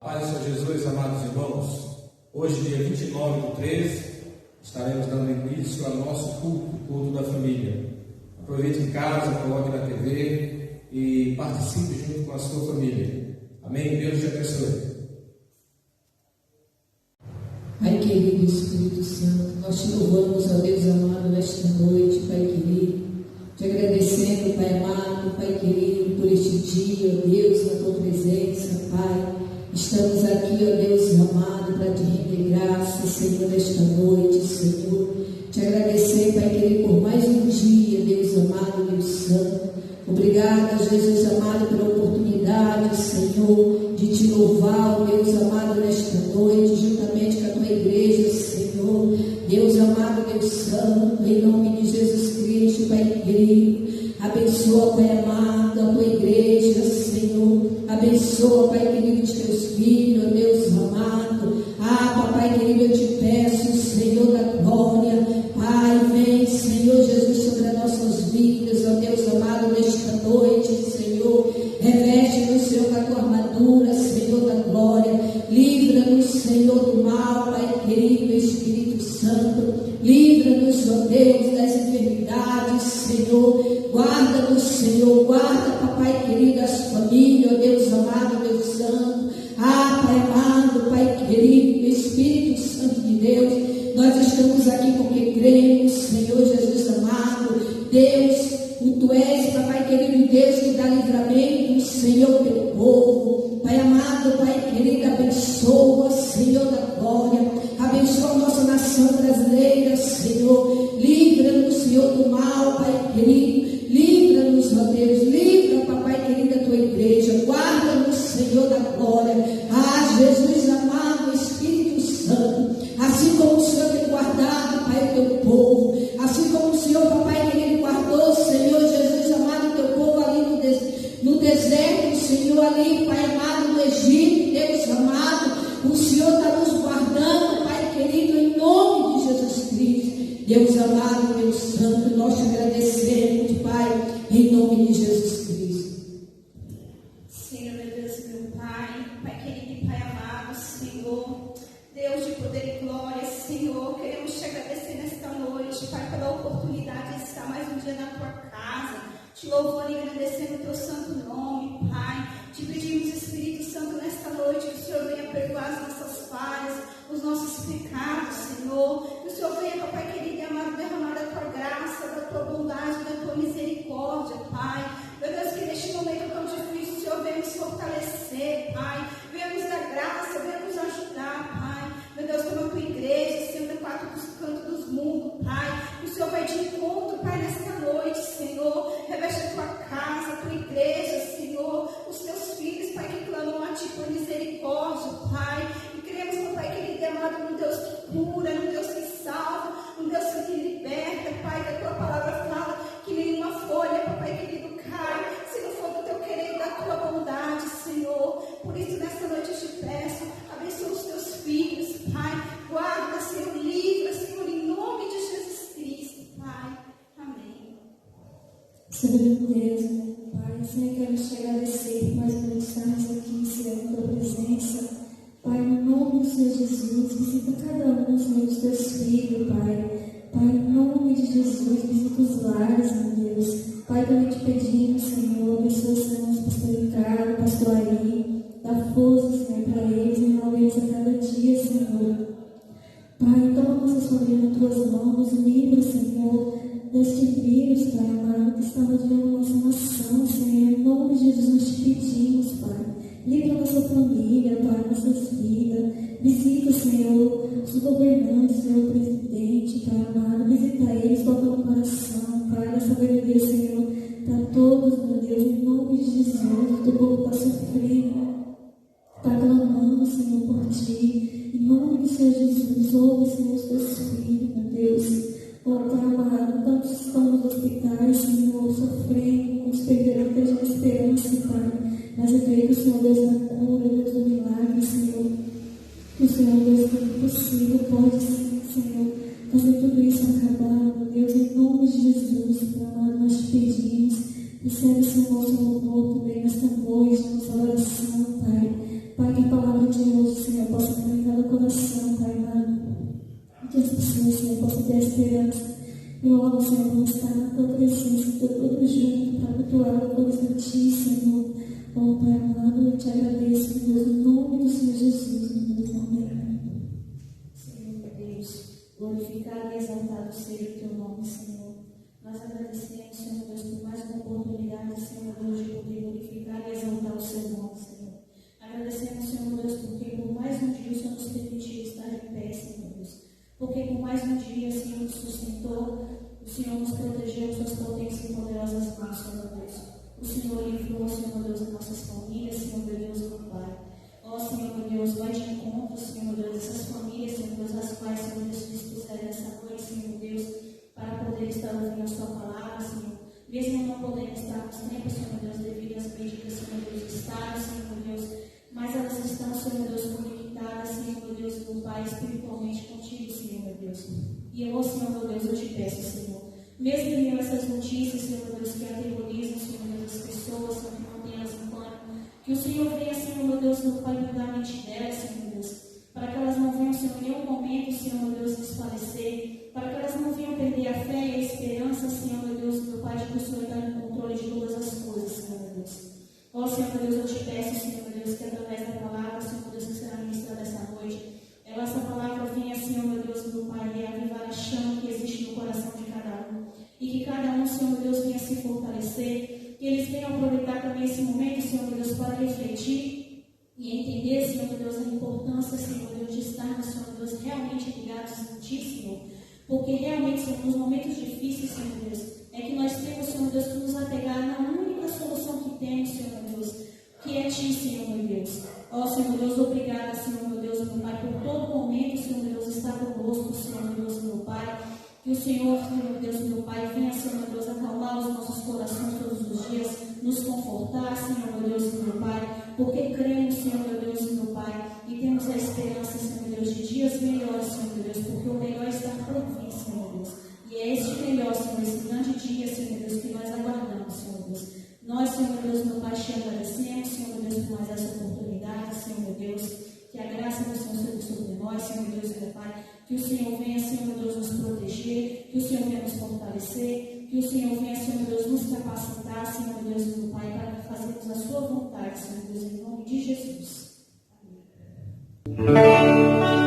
Paz do Senhor Jesus, amados irmãos, hoje, dia 29/13, estaremos dando início ao nosso culto da família. Aproveite em casa, coloque na TV e participe junto com a sua família. Amém? Deus te abençoe. Pai querido, Espírito Santo, nós te louvamos, ó Deus amado, nesta noite, Pai querido, te agradecendo, Pai amado, Pai querido, por este dia, ó Deus, na tua presença, Pai. Estamos aqui, ó Deus amado, para te render graças, Senhor, nesta noite, Senhor. Te agradecer, Pai querido, por mais um dia, Deus amado, Deus santo. Obrigada, Jesus amado, pela oportunidade, Senhor, de te louvar, ó Deus amado, nesta noite, juntamente com a tua igreja, Senhor. Deus amado, Deus santo, em nome de Jesus Cristo, Pai querido. Abençoa, Pai amado, a tua igreja, Senhor. Abençoa, Pai querido, os teus filhos, ó Deus amado. Papai querido, eu te peço, Senhor da glória. Pai, vem, Senhor Jesus, sobre as nossas vidas, ó Deus amado, nesta noite, Senhor. Reveste-nos, Senhor, com a tua armadura, Senhor da glória. Livra-nos, Senhor, do mal, Pai querido, Espírito Santo. Livra-nos, ó Deus, das enfermidades, Senhor. Guarda-nos, Senhor. Guarda, papai querido, as famílias, ó Deus amado, Deus santo. Pai amado, Pai querido, Espírito Santo de Deus. Nós estamos aqui porque cremos, Senhor Jesus amado. Deus, tu és, papai querido, Deus que dá livramento, Senhor, teu povo. Pai amado, Pai querido, abençoa, Senhor da glória. Abençoa a nossa nação brasileira, Senhor. Livra-nos, Senhor, do mal, Pai querido. Livra-nos, ó Deus. Livra, papai querido, a tua igreja. Guarda-nos, Senhor da glória. Jesus amado, Espírito Santo. Assim como o Senhor tem guardado, Pai, o teu povo. Assim como o Senhor, papai querido, guardou, Senhor Jesus amado, o teu povo ali no deserto, Senhor, ali, Pai amado, no Egito, Deus amado. O Senhor está nos guardando, Pai querido, em nome de Jesus Cristo. Deus amado, Deus santo, nós te agradecemos, Pai, em nome de Jesus Cristo. Senhor, meu Deus, meu Pai, Pai querido e Pai amado, Senhor, Deus de poder e glória, Senhor, queremos te agradecer nesta noite, Pai, pela oportunidade de estar mais um dia na tua casa, te louvando e agradecendo o teu santo nome, Pai. Te pedimos, Espírito Santo, nesta noite, que o Senhor venha perdoar as nossas falhas, os nossos pecados, Senhor. Que o Senhor venha, Pai querido e amado, derramar da tua graça, da tua bondade, da tua misericórdia, Pai. Meu Deus, que neste momento tão difícil, o Senhor venha nos fortalecer, Pai. Venha nos dar graça, venha nos ajudar, Pai. Meu Deus, toma a tua igreja, Senhor, no quatro dos cantos dos mundos, Pai. O Senhor vai de encontro, Pai, nesta noite, Senhor. Reveste a tua casa, a tua igreja, Senhor. Os teus filhos, Pai, que clamam a ti por misericórdia, Pai. E cremos, Pai querido e amado, no Deus que cura, no Deus que salva, no Deus que liberta, Pai, que a tua palavra fala que nenhuma folha, Pai querido, cai, se não for do teu querer, da tua bondade, Senhor. Por isso, nesta noite eu te peço, abençoa os teus filhos, Pai. Guarda, Senhor, livra, Senhor, em nome de Jesus Cristo, Pai. Amém. Senhor Deus, Pai, Senhor, quero te agradecer por mais uma vez estarmos aqui, Senhor, na tua presença. Pai, no nome do Senhor Jesus, visita cada um, Senhor, dos teus filhos, Pai. Pai, em nome de Jesus, visita os lares, meu Deus. Pai, também te pedimos, Senhor, abençoa, Senhor, nosso pastor Ricardo, pastor Ari, dá força, Senhor, para eles, em nome deles a cada dia, Senhor. Pai, toma nossas famílias nas tuas mãos, livra, Senhor, deste vírus, Pai amado, que está rodeando a nossa nação, Senhor. Em nome de Jesus nós te pedimos, Pai. Livra a nossa família, Pai, nossas vidas. Visita, Senhor, os governantes, Senhor, o presidente, Pai amado. Visita eles, toca no coração, Pai, da sabedoria, Senhor, para todos, meu Deus, em nome de Jesus. O teu povo está sofrendo, está clamando, Senhor, por ti. Em nome do Senhor Jesus, ouve, Senhor, os teus filhos, meu Deus. Ó, Pai amado, tantos estão nos hospitais, Senhor, sofrendo, muitos perderam até a esperança, Pai. Mas eu creio que o Senhor é Deus da cura, Deus do milagre, Senhor. Que o Senhor é Deus do impossível, pode sim, Senhor, fazer tudo isso acabar, meu Deus, em nome de Jesus, Pai amado, nós te pedimos. Recebe, Senhor, nosso louvor também nesta noite, nossa oração, Pai. Pai, que a palavra grandioso, Senhor, possa estar em cada coração, Pai amado. Que as pessoas, Senhor, possam ter esperança. Eu oro, Senhor, por estar na tua presença, todos juntos, para cultuar a coisa de ti, Senhor. Oh, Pai amado, eu te agradeço, Deus, em nome do Senhor Jesus, em Deus, amém. Senhor Deus, glorificado e exaltado seja o teu nome, Senhor. Nós agradecemos, Senhor Deus, por mais uma oportunidade, Senhor Deus, de poder glorificar e exaltar o seu nome, Senhor. Agradecemos, Senhor Deus, porque por mais um dia o Senhor nos permitiu estar de pé, Senhor Deus. Porque por mais um dia o Senhor nos sustentou, o Senhor nos protegeu com suas potentes e poderosas mãos, Senhor Deus. O Senhor livrou, Senhor Deus, as nossas famílias, Senhor Deus, meu Pai. Ó Senhor Deus, vai de encontro, Senhor Deus, essas famílias, Senhor Deus, as quais, Senhor Deus, se dispuserem nessa noite, Senhor Deus, para poder estar ouvindo a sua palavra, Senhor. Mesmo não podendo estar nos tempos, Senhor Deus, devido às medidas, Senhor Deus, do Estado, Senhor Deus, mas elas estão, Senhor Deus, conectadas, Senhor Deus, meu Pai, espiritualmente contigo, Senhor, meu Deus. E eu, Senhor, meu Deus, eu te peço, Senhor, mesmo em meio a essas notícias, Senhor, meu Deus, que aterrorizam, Senhor, meu Deus, as pessoas, Senhor, que mantêm elas em pânico, que o Senhor venha, Senhor, meu Deus, meu Pai, mudar a mente delas, Senhor, meu Deus, para que elas não venham, Senhor, em nenhum momento, Senhor, meu Deus, desfalecer, para que elas não venham perder a fé e a esperança, Senhor, meu Deus, meu Pai, de que o Senhor está no controle de todas as coisas, Senhor, meu Deus. Ó Senhor, meu Deus, eu te peço, Senhor, meu Deus, que através da palavra, Senhor, meu Deus, que será ministrada essa noite, essa palavra venha, Senhor, meu Deus, meu Pai, reavivar a chama que existe no coração de cada um. E que cada um, Senhor, meu Deus, venha se fortalecer, que eles venham aproveitar também esse momento, Senhor, meu Deus, para refletir e entender, Senhor, meu Deus, a importância, Senhor, meu Deus, de estarmos, Senhor, meu Deus, realmente ligados em Ti, Senhor. Porque realmente, Senhor, nos momentos difíceis, Senhor, meu Deus, é que nós temos, Senhor, meu Deus, que nos apegar na única solução que temos, Senhor, meu Deus, que é Ti, Senhor, meu Deus. Ó, Senhor, meu Deus, obrigada, Senhor, meu Deus, meu Pai, por todo momento, Senhor, meu Deus, estar conosco, Senhor, meu Deus, meu Pai. Que o Senhor, meu Deus, meu Pai, venha, Senhor, meu Deus, acalmar os nossos corações todos os dias, nos confortar, Senhor, meu Deus, meu Pai, porque cremos, Senhor, meu Deus, meu Pai, e temos a esperança, Senhor, meu Deus, de dias melhores, Senhor, meu Deus, porque o melhor está por vir, Senhor, meu Deus. E é este melhor, Senhor, esse grande dia, Senhor, meu Deus, que nós aguardamos, Senhor, meu Deus. Nós, Senhor, meu Deus, meu Pai, te agradecemos, Senhor, meu Deus, por mais essa oportunidade, Senhor, meu Deus, que a graça do Senhor seja sobre nós, Senhor, meu Deus, meu Pai, que o Senhor venha, Senhor, meu Deus, nos proteger, que o Senhor venha nos fortalecer, que o Senhor venha, Senhor, meu Deus, nos capacitar, Senhor, meu Deus, meu Pai, para fazermos a sua vontade, Senhor, meu Deus, em nome de Jesus. Amém. Amém.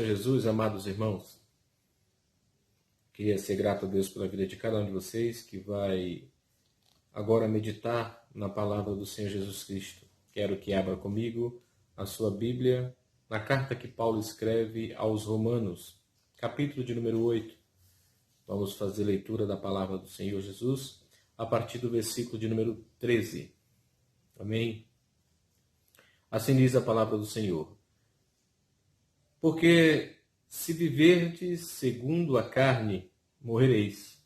Jesus, amados irmãos, queria ser grato a Deus pela vida de cada um de vocês que vai agora meditar na palavra do Senhor Jesus Cristo. Quero que abra comigo a sua Bíblia na carta que Paulo escreve aos Romanos, capítulo de número 8. Vamos fazer leitura da palavra do Senhor Jesus a partir do versículo de número 13. Amém? Assim diz a palavra do Senhor. Porque se viverdes segundo a carne, morrereis.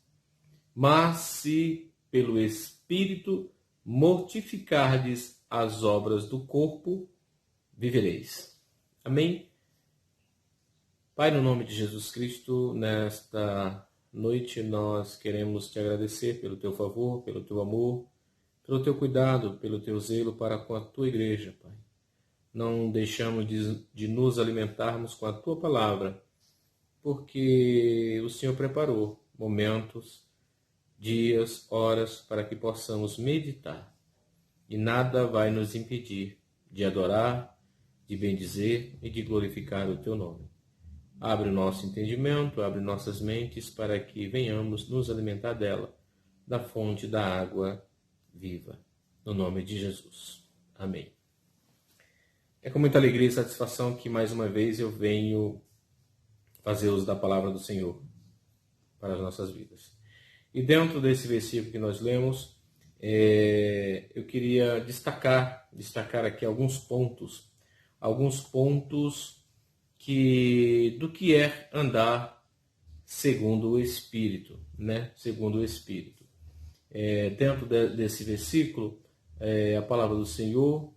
Mas se pelo Espírito mortificardes as obras do corpo, vivereis. Amém? Pai, no nome de Jesus Cristo, nesta noite nós queremos te agradecer pelo teu favor, pelo teu amor, pelo teu cuidado, pelo teu zelo para com a tua igreja, Pai. Não deixamos de nos alimentarmos com a tua palavra, porque o Senhor preparou momentos, dias, horas para que possamos meditar. E nada vai nos impedir de adorar, de bendizer e de glorificar o teu nome. Abre o nosso entendimento, abre nossas mentes para que venhamos nos alimentar dela, da fonte da água viva. No nome de Jesus. Amém. É com muita alegria e satisfação que mais uma vez eu venho fazer uso da palavra do Senhor para as nossas vidas. E dentro desse versículo que nós lemos, eu queria destacar aqui alguns pontos do que é andar segundo o Espírito, né? Segundo o Espírito. Dentro desse versículo, a palavra do Senhor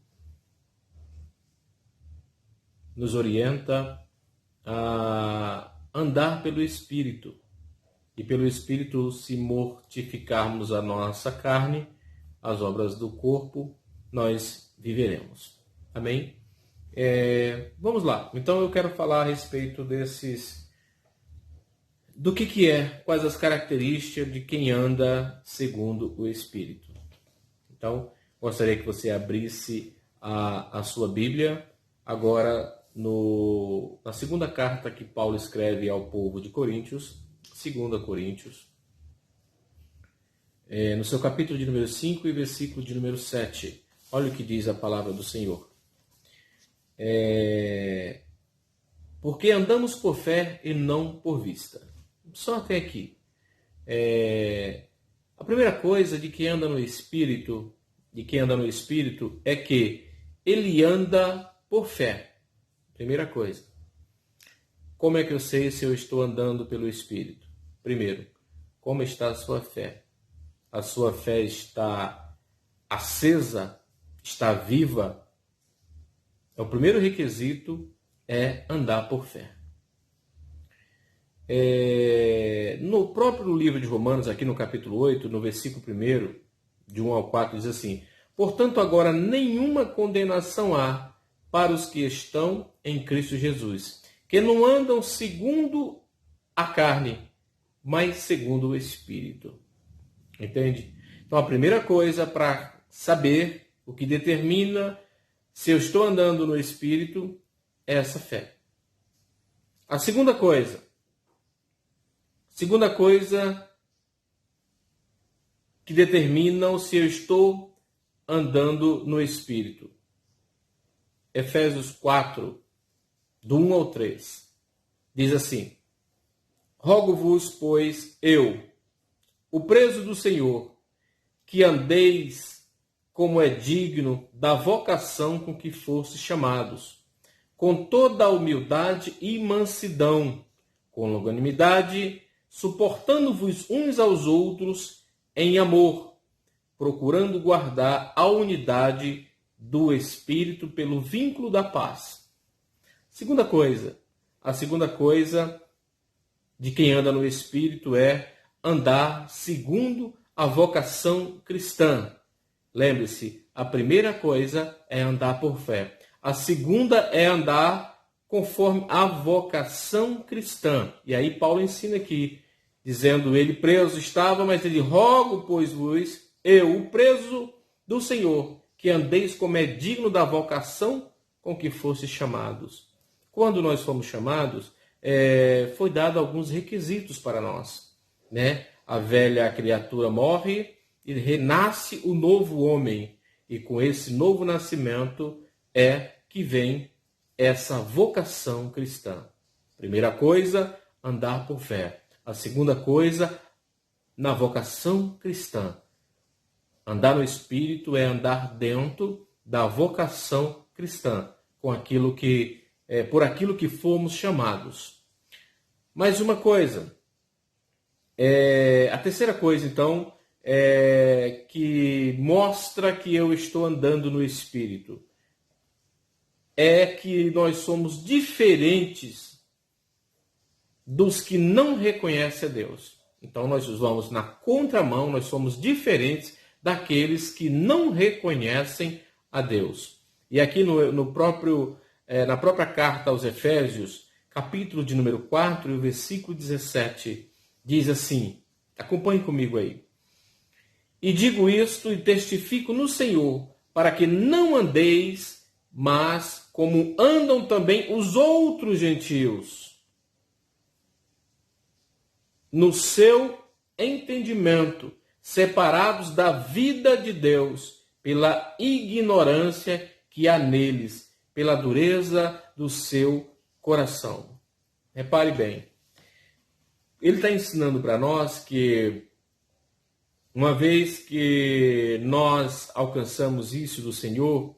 nos orienta a andar pelo Espírito. E pelo Espírito, se mortificarmos a nossa carne, as obras do corpo, nós viveremos. Amém? Vamos lá. Então eu quero falar a respeito do que é, quais as características de quem anda segundo o Espírito. Então, gostaria que você abrisse a sua Bíblia agora na segunda carta que Paulo escreve ao povo de Coríntios, 2 Coríntios, no seu capítulo de número 5 e versículo de número 7. Olha o que diz a palavra do Senhor. Porque andamos por fé e não por vista. Só até aqui. A primeira coisa de quem anda no Espírito, é que ele anda por fé. Primeira coisa. Como é que eu sei se eu estou andando pelo Espírito? Primeiro, como está a sua fé? A sua fé está acesa? Está viva? O primeiro requisito é andar por fé. No próprio livro de Romanos, aqui no capítulo 8, no versículo 1, de 1 ao 4, diz assim: Portanto, agora nenhuma condenação há para os que estão em Cristo Jesus, que não andam segundo a carne, mas segundo o Espírito. Entende? Então, a primeira coisa para saber o que determina se eu estou andando no Espírito é essa fé. A segunda coisa que determina se eu estou andando no Espírito. Efésios 4, do 1 ao 3, diz assim: Rogo-vos, pois, eu, o preso do Senhor, que andeis como é digno da vocação com que fostes chamados, com toda a humildade e mansidão, com longanimidade, suportando-vos uns aos outros em amor, procurando guardar a unidade do Espírito pelo vínculo da paz. A segunda coisa de quem anda no Espírito é andar segundo a vocação cristã. Lembre-se, a primeira coisa é andar por fé. A segunda é andar conforme a vocação cristã. E aí Paulo ensina aqui, dizendo, ele preso estava, mas ele rogo, pois vos, eu, o preso do Senhor, que andeis como é digno da vocação com que fostes chamados. Quando nós fomos chamados, foi dado alguns requisitos para nós, né? A velha criatura morre e renasce o novo homem. E com esse novo nascimento é que vem essa vocação cristã. Primeira coisa, andar por fé. A segunda coisa, na vocação cristã. Andar no Espírito é andar dentro da vocação cristã, com aquilo que, por aquilo que fomos chamados. Mais uma coisa, a terceira coisa, então, que mostra que eu estou andando no Espírito, é que nós somos diferentes dos que não reconhecem a Deus. Então nós vamos na contramão, nós somos diferentes daqueles que não reconhecem a Deus. E aqui na própria carta aos Efésios, capítulo de número 4 e o versículo 17, diz assim, acompanhe comigo aí. E digo isto e testifico no Senhor, para que não andeis, mas como andam também os outros gentios, no seu entendimento, separados da vida de Deus, pela ignorância que há neles, pela dureza do seu coração. Repare bem, ele está ensinando para nós que, uma vez que nós alcançamos isso do Senhor,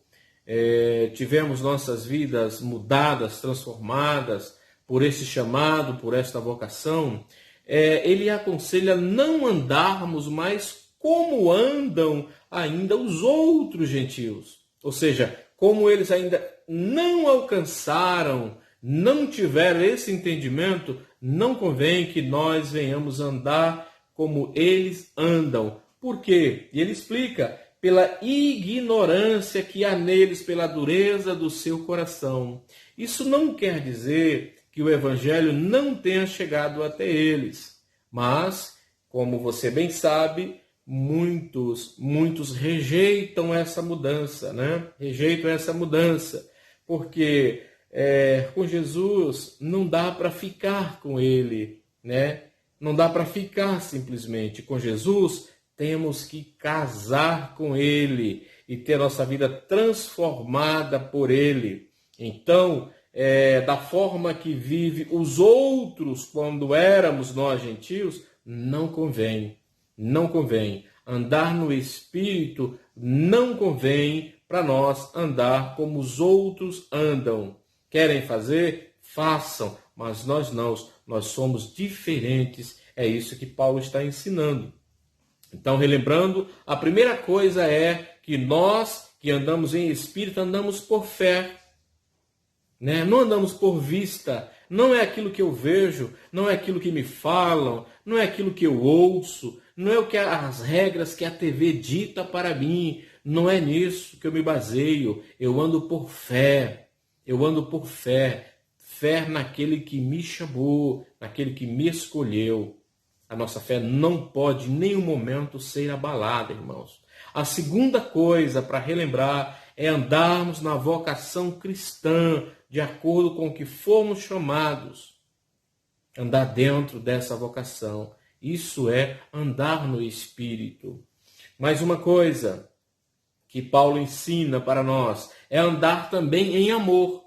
tivemos nossas vidas mudadas, transformadas por esse chamado, por esta vocação, ele aconselha não andarmos mais como andam ainda os outros gentios. Ou seja, como eles ainda não alcançaram, não tiveram esse entendimento, não convém que nós venhamos andar como eles andam. Por quê? E ele explica, pela ignorância que há neles, pela dureza do seu coração. Isso não quer dizer que o evangelho não tenha chegado até eles, mas, como você bem sabe, muitos rejeitam essa mudança, né? Rejeitam essa mudança, porque com Jesus não dá para ficar com ele, né? Não dá para ficar simplesmente com Jesus, temos que casar com ele e ter nossa vida transformada por ele. Então, da forma que vive os outros quando éramos nós gentios, não convém. Não convém. Andar no Espírito não convém para nós andar como os outros andam. Querem fazer? Façam, mas nós não. Nós somos diferentes. É isso que Paulo está ensinando. Então, relembrando, a primeira coisa é que nós que andamos em Espírito andamos por fé. Né? Não andamos por vista, não é aquilo que eu vejo, não é aquilo que me falam, não é aquilo que eu ouço, não é o que as regras que a TV dita para mim, não é nisso que eu me baseio. Eu ando por fé, fé naquele que me chamou, naquele que me escolheu. A nossa fé não pode em nenhum momento ser abalada, irmãos. A segunda coisa para relembrar é andarmos na vocação cristã, de acordo com o que fomos chamados. Andar dentro dessa vocação. Isso é andar no Espírito. Mais uma coisa que Paulo ensina para nós é andar também em amor.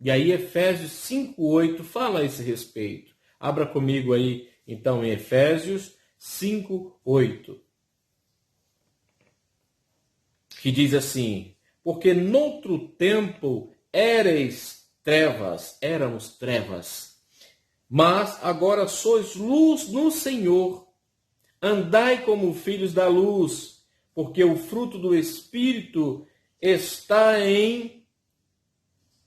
E aí Efésios 5:8 fala a esse respeito. Abra comigo aí, então, em Efésios 5:8. Que diz assim: porque noutro tempo éramos trevas, mas agora sois luz no Senhor. Andai como filhos da luz, porque o fruto do Espírito está em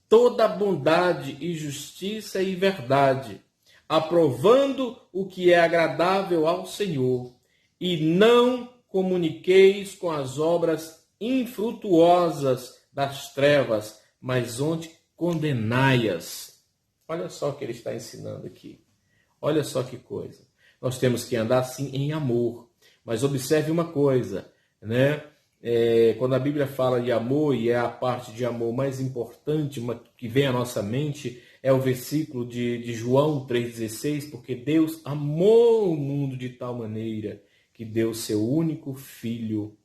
toda bondade e justiça e verdade, aprovando o que é agradável ao Senhor, e não comuniqueis com as obras infrutuosas das trevas, mas onde condenai-as. Olha só o que ele está ensinando aqui. Olha só que coisa. Nós temos que andar assim em amor. Mas observe uma coisa, né? Quando a Bíblia fala de amor, e é a parte de amor mais importante que vem à nossa mente, é o versículo de João 3,16, porque Deus amou o mundo de tal maneira que deu seu único filho,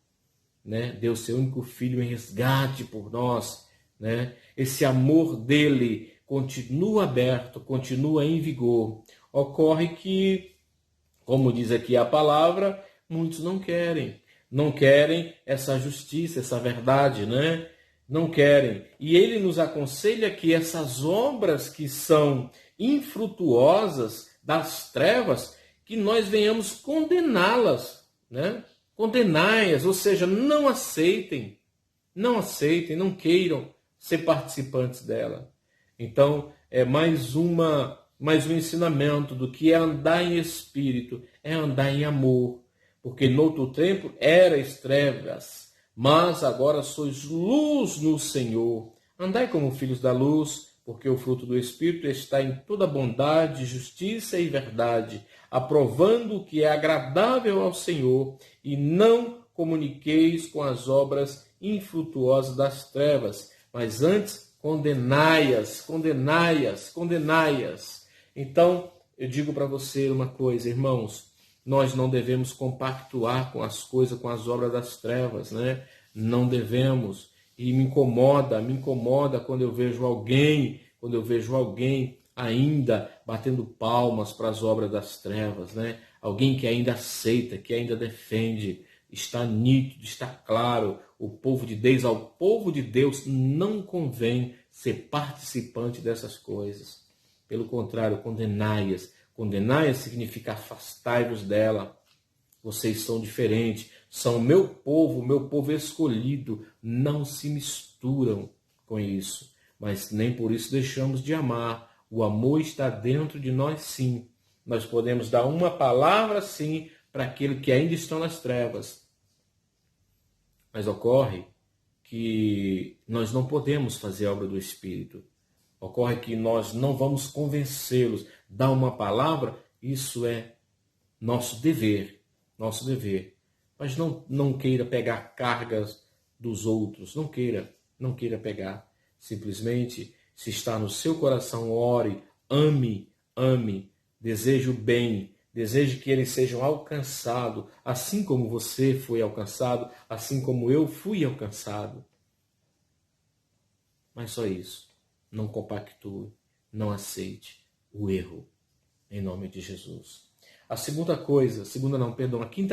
né? Deu seu único filho em resgate por nós, né? Esse amor dele continua aberto, continua em vigor. Ocorre que, como diz aqui a palavra, muitos não querem essa justiça, essa verdade, né? Não querem. E ele nos aconselha que essas obras que são infrutuosas das trevas, que nós venhamos condená-las, né? Condenai-as, ou seja, não aceitem, não queiram ser participantes dela. Então, é mais um ensinamento do que é andar em espírito, é andar em amor. Porque no outro tempo erais trevas, mas agora sois luz no Senhor. Andai como filhos da luz, porque o fruto do Espírito está em toda bondade, justiça e verdade, aprovando o que é agradável ao Senhor, e não comuniqueis com as obras infrutuosas das trevas, mas antes condenai-as. Então, eu digo para você uma coisa, irmãos, nós não devemos compactuar com as coisas, com as obras das trevas, né? Não devemos. E me incomoda quando eu vejo alguém ainda batendo palmas para as obras das trevas, né? Alguém que ainda aceita, que ainda defende. Está nítido, está claro, ao povo de Deus não convém ser participante dessas coisas. Pelo contrário, condenai-as. Condenai-as significa afastai-vos dela. Vocês são diferentes, são meu povo escolhido. Não se misturam com isso, mas nem por isso deixamos de amar. O amor está dentro de nós, sim. Nós podemos dar uma palavra, sim, para aqueles que ainda estão nas trevas. Mas ocorre que nós não podemos fazer a obra do Espírito. Ocorre que nós não vamos convencê-los. Dar uma palavra, isso é nosso dever. Mas não queira pegar cargas dos outros. Não queira pegar. Simplesmente, se está no seu coração, ore, ame, deseje o bem, deseje que eles sejam alcançados, assim como você foi alcançado, assim como eu fui alcançado. Mas só isso. Não compactue, não aceite o erro, em nome de Jesus. A quinta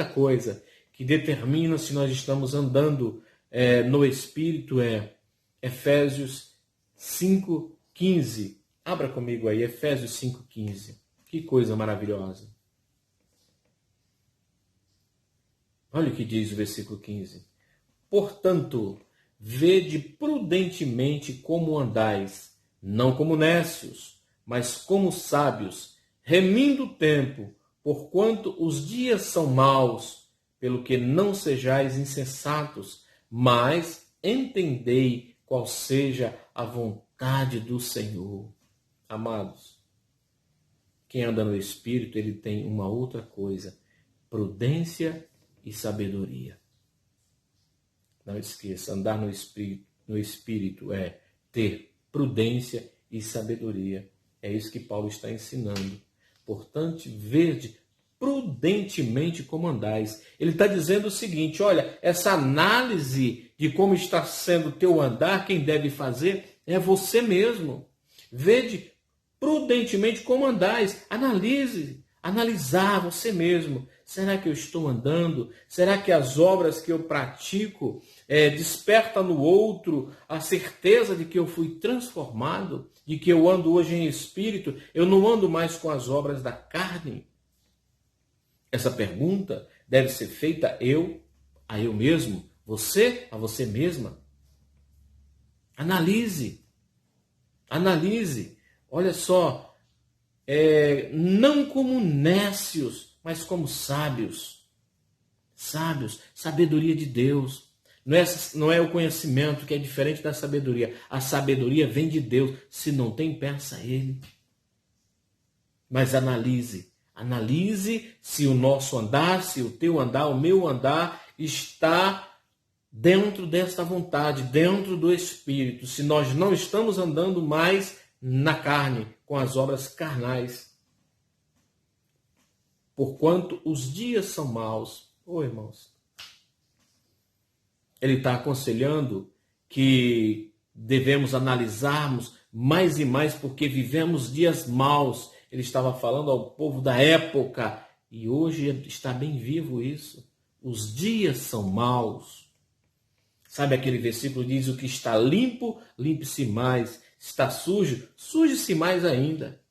coisa que determina se nós estamos andando no Espírito é Efésios 5:15. Abra comigo aí, Efésios 5:15. Que coisa maravilhosa. Olha o que diz o versículo 15. Portanto, vede prudentemente como andais, não como nécios, mas como sábios, remindo o tempo, porquanto os dias são maus, pelo que não sejais insensatos, mas entendei qual seja a vontade do Senhor. Amados, quem anda no Espírito, ele tem uma outra coisa, prudência e sabedoria. Não esqueça, andar no Espírito é ter prudência e sabedoria. É isso que Paulo está ensinando. Portanto, vede prudentemente como andais. Ele está dizendo o seguinte, olha, essa análise de como está sendo o teu andar, quem deve fazer é você mesmo. Vede prudentemente como andais. Analisar você mesmo. Será que eu estou andando? Será que as obras que eu pratico desperta no outro a certeza de que eu fui transformado? De que eu ando hoje em espírito? Eu não ando mais com as obras da carne? Essa pergunta deve ser feita a eu mesmo, você a você mesma. Analise. Olha só, não como nécios, mas como sábios. Sabedoria de Deus. Não é o conhecimento que é diferente da sabedoria. A sabedoria vem de Deus. Se não tem, peça a Ele. Mas analise se o nosso andar, se o teu andar, o meu andar está dentro desta vontade, dentro do Espírito. Se nós não estamos andando mais na carne, com as obras carnais. Porquanto os dias são maus. Irmãos, ele está aconselhando que devemos analisarmos mais e mais, porque vivemos dias maus. Ele estava falando ao povo da época, e hoje está bem vivo isso. Os dias são maus. Sabe aquele versículo que diz: o que está limpo, limpe-se mais. Está sujo, suje-se mais ainda.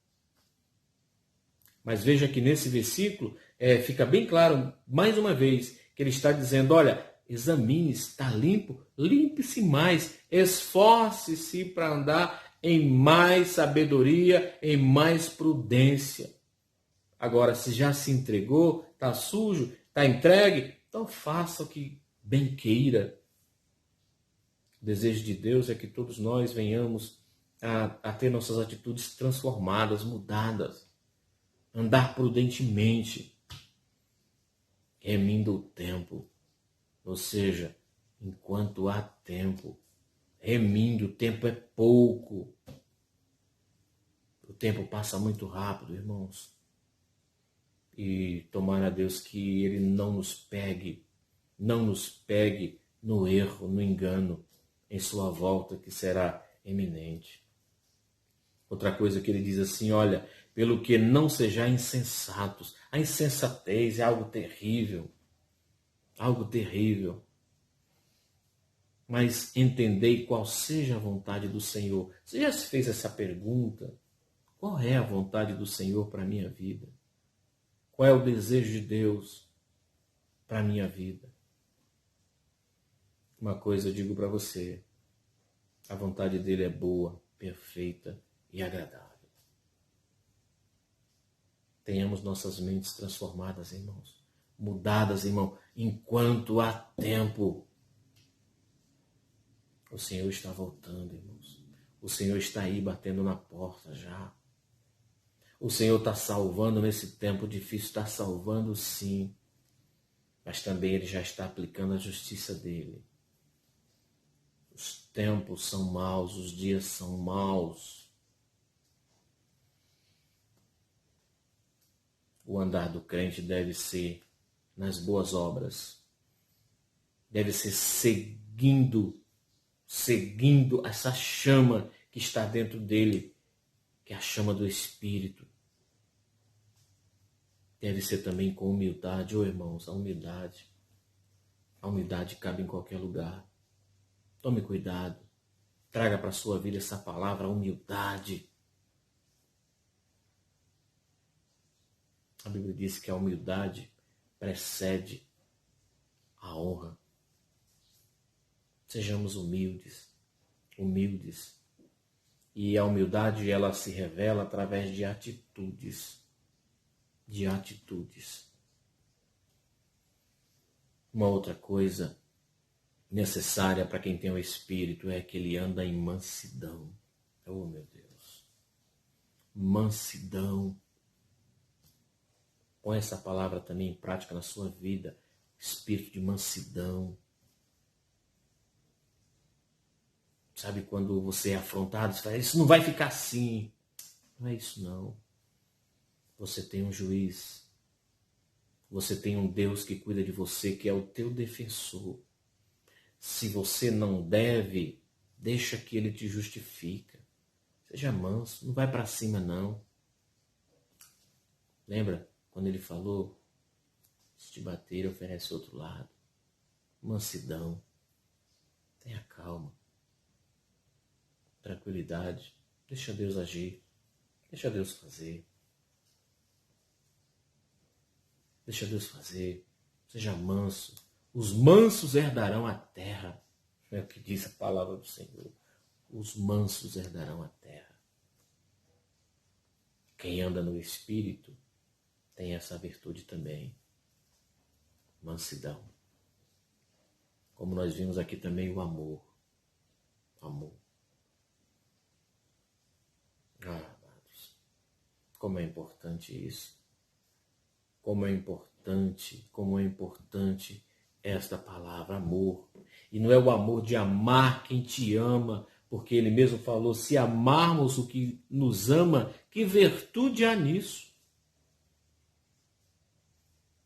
Mas veja que nesse versículo fica bem claro, mais uma vez, que ele está dizendo: olha, examine, está limpo, limpe-se mais, esforce-se para andar em mais sabedoria, em mais prudência. Agora, se já se entregou, está sujo, está entregue, então faça o que bem queira. O desejo de Deus é que todos nós venhamos a ter nossas atitudes transformadas, mudadas. Andar prudentemente, remindo o tempo. Ou seja, enquanto há tempo, remindo, o tempo é pouco. O tempo passa muito rápido, irmãos. E tomara a Deus que Ele não nos pegue no erro, no engano, em sua volta, que será iminente. Outra coisa que ele diz assim: olha, pelo que não sejais insensatos. A insensatez é algo terrível. Algo terrível. Mas entendei qual seja a vontade do Senhor. Você já se fez essa pergunta? Qual é a vontade do Senhor para a minha vida? Qual é o desejo de Deus para a minha vida? Uma coisa eu digo para você: a vontade dele é boa, perfeita e agradável. Tenhamos nossas mentes transformadas, irmãos. Mudadas, irmão, enquanto há tempo. O Senhor está voltando, irmãos. O Senhor está aí batendo na porta já. O Senhor está salvando nesse tempo difícil, está salvando sim. Mas também Ele já está aplicando a justiça dEle. Os tempos são maus, os dias são maus. O andar do crente deve ser nas boas obras. Deve ser seguindo essa chama que está dentro dele, que é a chama do Espírito. Deve ser também com humildade. Irmãos, a humildade cabe em qualquer lugar. Tome cuidado. Traga para a sua vida essa palavra, humildade. A Bíblia diz que a humildade precede a honra. Sejamos humildes. E a humildade, ela se revela através de atitudes. Uma outra coisa necessária para quem tem o Espírito é que ele anda em mansidão. Oh, meu Deus. Mansidão. Põe essa palavra também em prática na sua vida. Espírito de mansidão. Sabe quando você é afrontado, você fala: isso não vai ficar assim. Não é isso não. Você tem um juiz. Você tem um Deus que cuida de você, que é o teu defensor. Se você não deve, deixa que ele te justifica. Seja manso, não vai para cima não. Lembra quando ele falou: se te bater, oferece outro lado. Mansidão. Tenha calma. Tranquilidade. Deixa Deus agir. Deixa Deus fazer. Deixa Deus fazer. Seja manso. Os mansos herdarão a terra. É o que diz a palavra do Senhor. Os mansos herdarão a terra. Quem anda no Espírito tem essa virtude também. Mansidão. Como nós vimos aqui também, o amor. Amor. Amados, como é importante isso. Como é importante esta palavra, amor. E não é o amor de amar quem te ama, Porque ele mesmo falou, se amarmos o que nos ama, que virtude há nisso?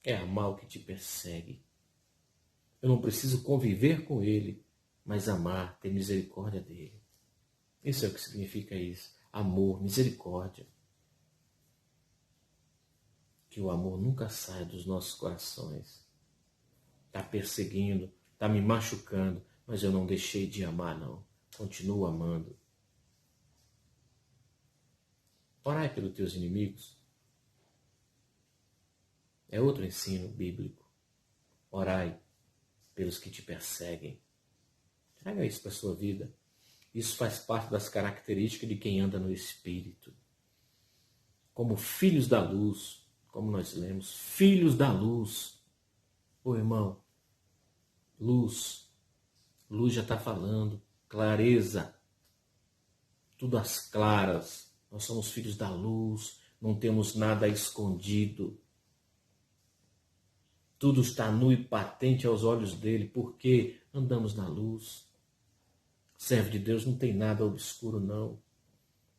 É amar o que te persegue. Eu não preciso conviver com ele, mas amar, ter misericórdia dele. Isso é o que significa isso. Amor, misericórdia. Que o amor nunca saia dos nossos corações. Está perseguindo, está me machucando, mas eu não deixei de amar, não. Continuo amando. Orai pelos teus inimigos. É outro ensino bíblico. Orai pelos que te perseguem. Traga isso para a sua vida. Isso faz parte das características de quem anda no Espírito. Como filhos da luz, como nós lemos, filhos da luz. Ô irmão, luz. Luz já está falando. Clareza. Tudo às claras. Nós somos filhos da luz. Não temos nada escondido. Tudo está nu e patente aos olhos dele, porque andamos na luz. Servo de Deus não tem nada obscuro, não,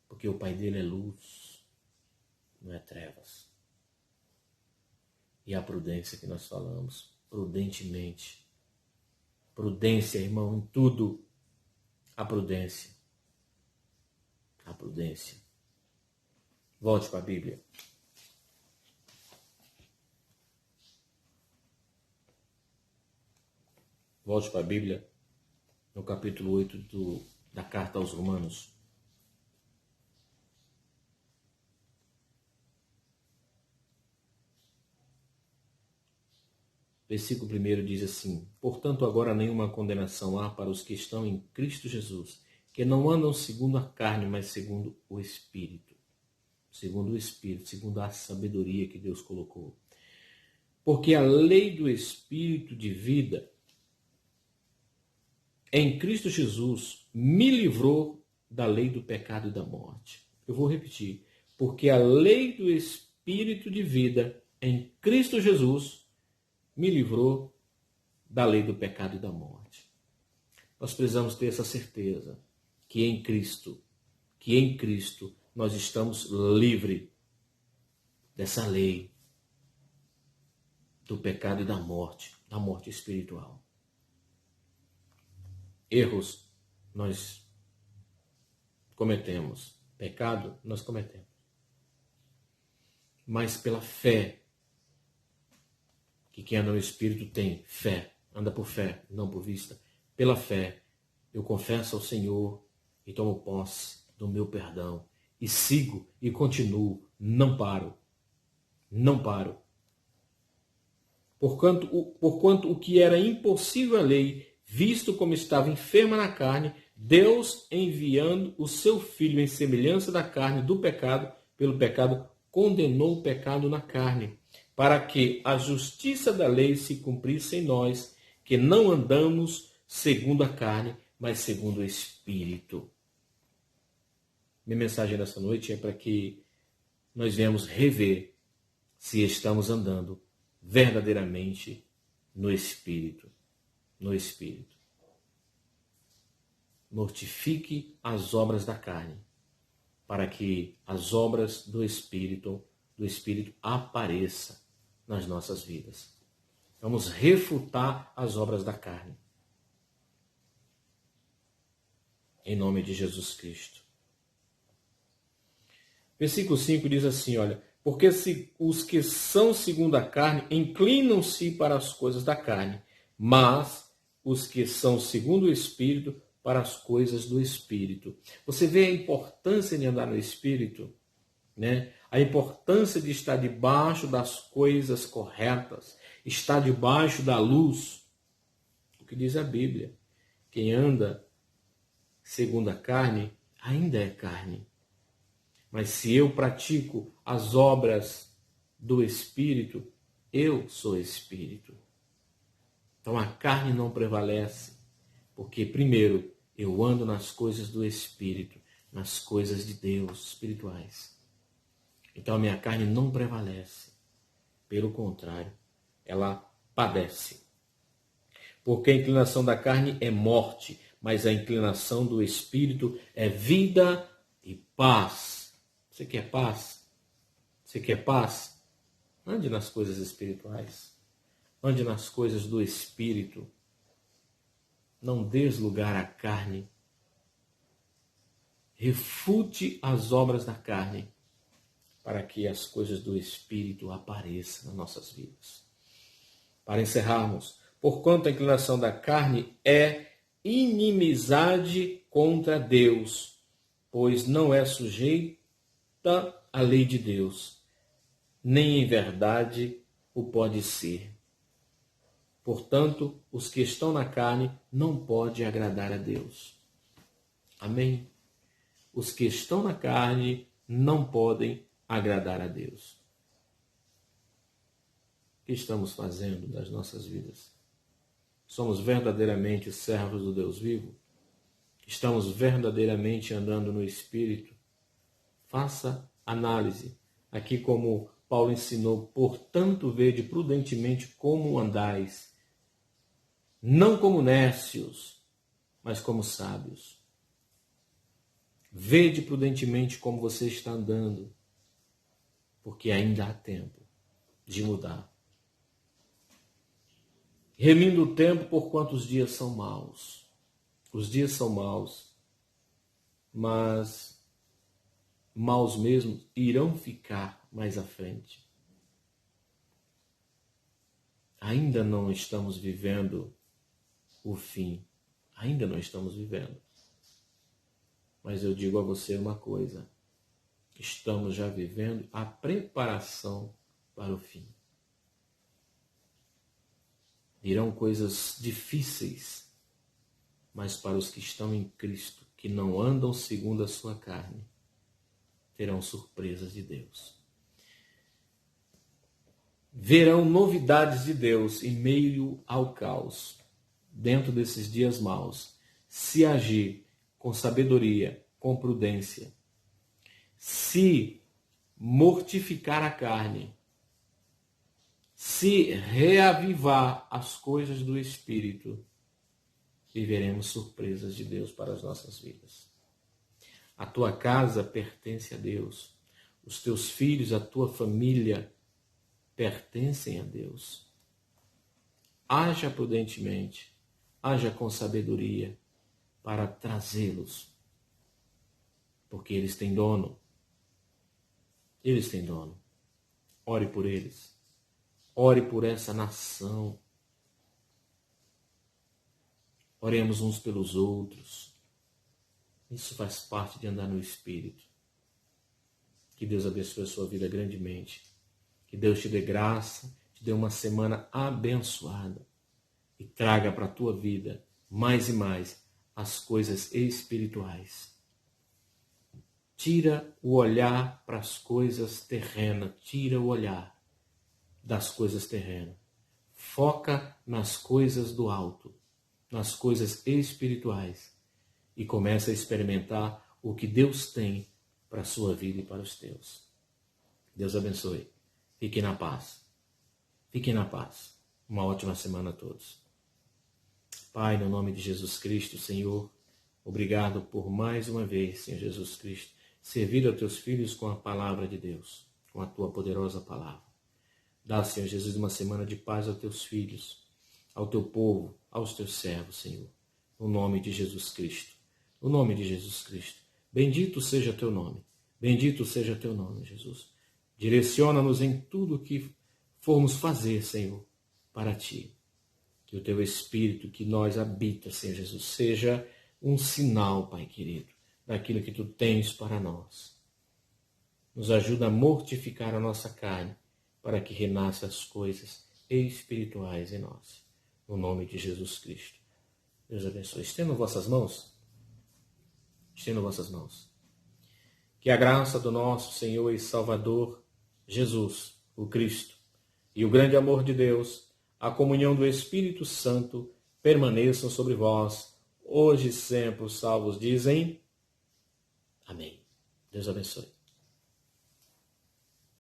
porque o Pai dele é luz, não é trevas. E a prudência que nós falamos, prudentemente. Prudência, irmão, em tudo. A prudência. A prudência. Volte para a Bíblia. Volte para a Bíblia, no capítulo 8 da carta aos Romanos. Versículo 1 diz assim: portanto, agora nenhuma condenação há para os que estão em Cristo Jesus, que não andam segundo a carne, mas segundo o Espírito. Segundo o Espírito, segundo a sabedoria que Deus colocou. Porque a lei do Espírito de vida em Cristo Jesus me livrou da lei do pecado e da morte. Eu vou repetir. Porque a lei do Espírito de vida em Cristo Jesus me livrou da lei do pecado e da morte. Nós precisamos ter essa certeza que em Cristo nós estamos livres dessa lei do pecado e da morte espiritual. Erros nós cometemos, pecado nós cometemos. Mas pela fé, que quem anda no Espírito tem fé, anda por fé, não por vista. Pela fé, eu confesso ao Senhor e tomo posse do meu perdão. E sigo e continuo, não paro. Não paro. Porquanto o que era impossível à lei, visto como estava enferma na carne, Deus, enviando o seu Filho em semelhança da carne do pecado, pelo pecado, condenou o pecado na carne, para que a justiça da lei se cumprisse em nós, que não andamos segundo a carne, mas segundo o Espírito. Minha mensagem nessa noite é para que nós venhamos rever se estamos andando verdadeiramente no Espírito. No Espírito. Mortifique as obras da carne, para que as obras do Espírito apareçam nas nossas vidas. Vamos refutar as obras da carne. Em nome de Jesus Cristo. Versículo 5 diz assim, olha, porque se os que são segundo a carne inclinam-se para as coisas da carne, mas os que são segundo o Espírito para as coisas do Espírito. Você vê a importância de andar no Espírito, né? A importância de estar debaixo das coisas corretas, estar debaixo da luz. O que diz a Bíblia? Quem anda segundo a carne, ainda é carne. Mas se eu pratico as obras do Espírito, eu sou Espírito. Então a carne não prevalece, porque primeiro eu ando nas coisas do Espírito, nas coisas de Deus, espirituais. Então a minha carne não prevalece. Pelo contrário, ela padece. Porque a inclinação da carne é morte, mas a inclinação do Espírito é vida e paz. Você quer paz? Você quer paz? Ande nas coisas espirituais. Ande nas coisas do Espírito. Não dês lugar à carne. Refute as obras da carne, para que as coisas do Espírito apareçam nas nossas vidas. Para encerrarmos, porquanto a inclinação da carne é inimizade contra Deus, pois não é sujeita à lei de Deus, nem em verdade o pode ser. Portanto, os que estão na carne não podem agradar a Deus. Amém? Os que estão na carne não podem agradar a Deus. O que estamos fazendo das nossas vidas? Somos verdadeiramente servos do Deus vivo? Estamos verdadeiramente andando no Espírito? Faça análise. Aqui, como Paulo ensinou, portanto, vede prudentemente como andais, não como nércios, mas como sábios. Vede prudentemente como você está andando, porque ainda há tempo de mudar. Remindo o tempo, porquanto os dias são maus. Os dias são maus, mas maus mesmo irão ficar mais à frente. Ainda não estamos vivendo o fim. Ainda não estamos vivendo. Mas eu digo a você uma coisa. Estamos já vivendo a preparação para o fim. Virão coisas difíceis, mas para os que estão em Cristo, que não andam segundo a sua carne, terão surpresas de Deus. Verão novidades de Deus em meio ao caos, dentro desses dias maus, se agir com sabedoria, com prudência, se mortificar a carne, se reavivar as coisas do Espírito, viveremos surpresas de Deus para as nossas vidas. A tua casa pertence a Deus. Os teus filhos, a tua família pertencem a Deus. Haja prudentemente, haja com sabedoria para trazê-los, porque eles têm dono. Eles têm dono. Ore por eles. Ore por essa nação. Oremos uns pelos outros. Isso faz parte de andar no Espírito. Que Deus abençoe a sua vida grandemente. Que Deus te dê graça, te dê uma semana abençoada e traga para a tua vida mais e mais as coisas espirituais. Tira o olhar para as coisas terrenas, tira o olhar das coisas terrenas. Foca nas coisas do alto, nas coisas espirituais e começa a experimentar o que Deus tem para a sua vida e para os teus. Deus abençoe. Fiquem na paz. Fiquem na paz. Uma ótima semana a todos. Pai, no nome de Jesus Cristo, Senhor, obrigado por mais uma vez, Senhor Jesus Cristo, servir aos teus filhos com a palavra de Deus, com a tua poderosa palavra. Dá, Senhor Jesus, uma semana de paz aos teus filhos, ao teu povo, aos teus servos, Senhor. No nome de Jesus Cristo. No nome de Jesus Cristo. Bendito seja teu nome. Bendito seja teu nome, Jesus. Direciona-nos em tudo o que formos fazer, Senhor, para ti. Que o teu Espírito que nós habita, Senhor Jesus, seja um sinal, Pai querido, daquilo que tu tens para nós. Nos ajuda a mortificar a nossa carne, para que renasça as coisas espirituais em nós. No nome de Jesus Cristo. Deus abençoe. Estendam vossas mãos. Estendam vossas mãos. Que a graça do nosso Senhor e Salvador, Jesus, o Cristo, e o grande amor de Deus, a comunhão do Espírito Santo, permaneçam sobre vós, hoje e sempre. Os salvos dizem amém. Deus abençoe.